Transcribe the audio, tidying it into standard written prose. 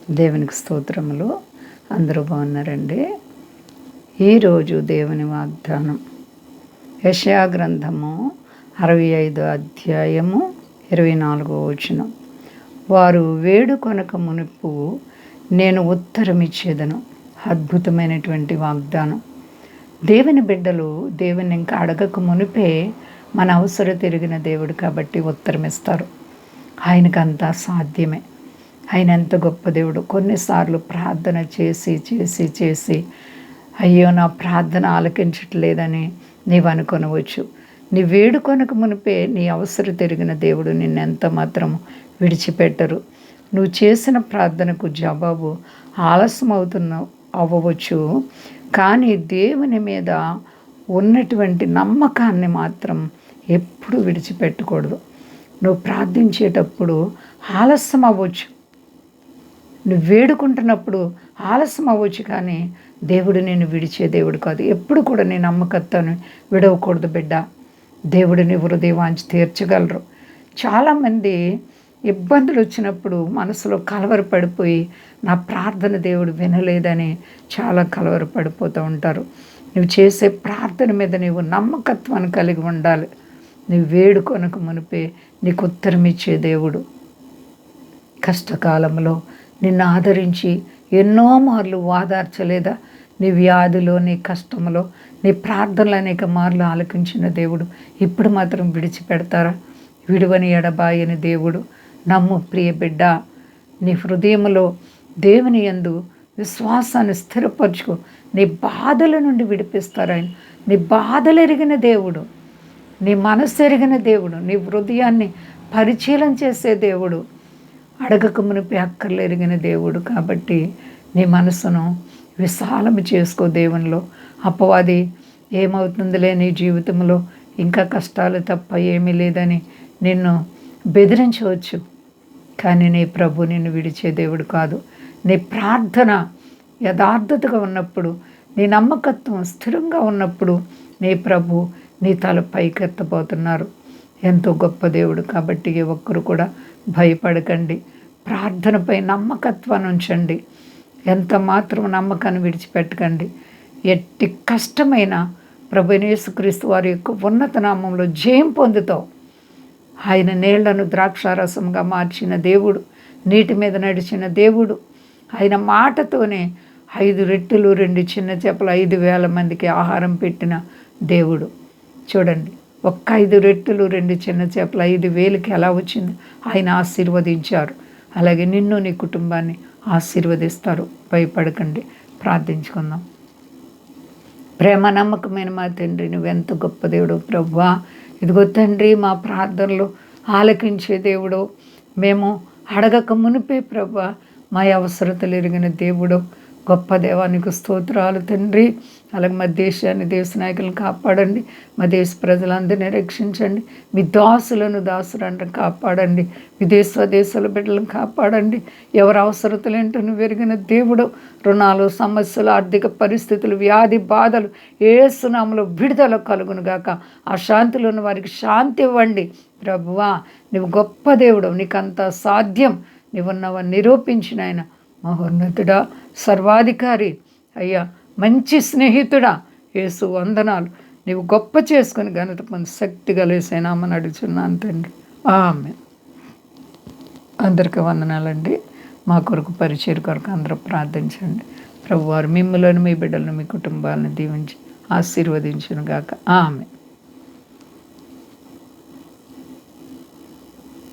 దేవునికి స్తోత్రములు. అందరూ బాగున్నారండి. ఈరోజు దేవుని వాగ్దానం యెషయా గ్రంథము 65 అధ్యాయము 24వ వచనం. వారు వేడుకొనక మునుపు నేను ఉత్తరమిచ్చేదను. అద్భుతమైనటువంటి వాగ్దానం. దేవుని బిడ్డలు దేవుని ఇంకా అడగక మునిపే మన అవసరం తిరిగిన దేవుడు కాబట్టి ఉత్తరమిస్తారు. ఆయనకంతా సాధ్యమే. ఆయన ఎంత గొప్ప దేవుడు. కొన్నిసార్లు ప్రార్థన చేసి అయ్యో నా ప్రార్థన ఆలకించట్లేదని నీవు అనుకొనవచ్చు. నీ వేడుకొనక మునిపే నీ అవసరం తిరిగిన దేవుడు నిన్నెంత మాత్రం విడిచిపెట్టరు. నువ్వు చేసిన ప్రార్థనకు జవాబు ఆలస్యం అవ్వవచ్చు, కానీ దేవుని మీద ఉన్నటువంటి నమ్మకాన్ని మాత్రం ఎప్పుడు విడిచిపెట్టకూడదు. నువ్వు ప్రార్థించేటప్పుడు ఆలస్యం అవ్వచ్చు, నువ్వు వేడుకుంటున్నప్పుడు ఆలస్యం అవ్వచ్చు, కానీ దేవుడు నేను విడిచే దేవుడు కాదు. ఎప్పుడు కూడా నీ నమ్మకత్వాన్ని విడవకూడదు బిడ్డ. దేవుడు నీ హృదయవాంఛ తీర్చగలరు. చాలామంది ఇబ్బందులు వచ్చినప్పుడు మనసులో కలవరపడిపోయి నా ప్రార్థన దేవుడు వినలేదని చాలా కలవరపడిపోతూ ఉంటారు. నువ్వు చేసే ప్రార్థన మీద నీవు నమ్మకత్వాన్ని కలిగి ఉండాలి. నువ్వు వేడుకొనక మునిపే నీకు ఉత్తరం ఇచ్చే దేవుడు. కష్టకాలంలో నిన్ను ఆదరించి ఎన్నో మార్లు వాదార్చలేదా? నీ వ్యాధిలో, నీ కష్టంలో, నీ ప్రార్థనలు అనేక మార్లు ఆలకించిన దేవుడు ఇప్పుడు మాత్రం విడిచిపెడతారా? విడువని ఎడబాయని దేవుడు. నమ్ము ప్రియ బిడ్డ, నీ హృదయంలో దేవుని యందు విశ్వాసాన్ని స్థిరపరచుకో. నీ బాధల నుండి విడిపిస్తారాయన. నీ బాధలు ఎరిగిన దేవుడు, నీ మనసు ఎరిగిన దేవుడు, నీ హృదయాన్ని పరిశీలన చేసే దేవుడు, అడగక మునిపే అక్కర్లు ఎరిగిన దేవుడు. కాబట్టి నీ మనసును విశాలము చేసుకో దేవునిలో. అపవాది ఏమవుతుందిలే నీ జీవితంలో ఇంకా కష్టాలు తప్ప ఏమీ లేదని నిన్ను బెదిరించవచ్చు, కానీ నీ ప్రభు నిన్ను విడిచే దేవుడు కాదు. నీ ప్రార్థన యథార్థతగా ఉన్నప్పుడు, నీ నమ్మకత్వం స్థిరంగా ఉన్నప్పుడు నీ ప్రభు నీ తల పైకెత్తబోతున్నారు. ఎంతో గొప్ప దేవుడు. కాబట్టి ఏ ఒక్కరు కూడా భయపడకండి. ప్రార్థనపై నమ్మకత్వాన్ని ఉంచండి. ఎంత మాత్రం నమ్మకాన్ని విడిచిపెట్టకండి. ఎట్టి కష్టమైన ప్రభువైన యేసుక్రీస్తు వారి యొక్క ఉన్నత నామంలో జయం పొందుతావు. ఆయన నీళ్లను ద్రాక్షారసంగా మార్చిన దేవుడు, నీటి మీద నడిచిన దేవుడు. ఆయన మాటతోనే 5 రొట్టెలు 2 చిన్న చేపలు 5,000 మందికి ఆహారం పెట్టిన దేవుడు. చూడండి, ఒక్క 5 రొట్టెలు 2 చిన్న చేపలు 5,000కి ఎలా వచ్చింది? ఆయన ఆశీర్వదించారు. అలాగే నిన్ను, నీ కుటుంబాన్ని ఆశీర్వదిస్తారు. భయపడకండి. ప్రార్థించుకుందాం. ప్రేమ నమ్మకమైన మా తండ్రి, నువ్వెంత గొప్ప దేవుడు ప్రభువా. ఇదిగో తండ్రి, మా ప్రార్థనలు ఆలకించే దేవుడు. మేము అడగక మునిపే ప్రభువా మా అవసరతలు ఎరిగిన దేవుడు. గొప్ప దేవానికి స్తోత్రాలు తండ్రి. అలాగే మా దేశాన్ని, దేశ నాయకులను కాపాడండి. మా దేశ ప్రజలందరినీ రక్షించండి. మీ దాసులను కాపాడండి. విదేశ స్వదేశాల బిడ్డలను కాపాడండి. ఎవరి అవసరతలు ఏంటో నువ్వు ఎరిగిన దేవుడు. రుణాలు, సమస్యలు, ఆర్థిక పరిస్థితులు, వ్యాధి బాధలు యేసు నామములో విడుదల కలుగునుగాక. ఆ శాంతిలో ఉన్న వారికి శాంతి ఇవ్వండి ప్రభువా. నువ్వు గొప్ప దేవుడు, నీకంతా సాధ్యం. నువ్వున్నవని నిరూపించిన ఆయన మహోన్నతుడా, సర్వాధికారి అయ్యా, మంచి స్నేహితుడా, యేసు వందనాలు. నీవు గొప్ప చేసుకుని ఘనత పొంది శక్తి కలిసేనామని అడుగుతున్నాను తండ్రి. ఆమేన్. అందరికీ వందనాలండి. మా కొరకు పరిచయం కొరకు అందరూ ప్రార్థించండి. ప్రభువారు మిమ్మల్ని, మీ బిడ్డలను, మీ కుటుంబాలను దీవించి ఆశీర్వదించును గాక. ఆమేన్.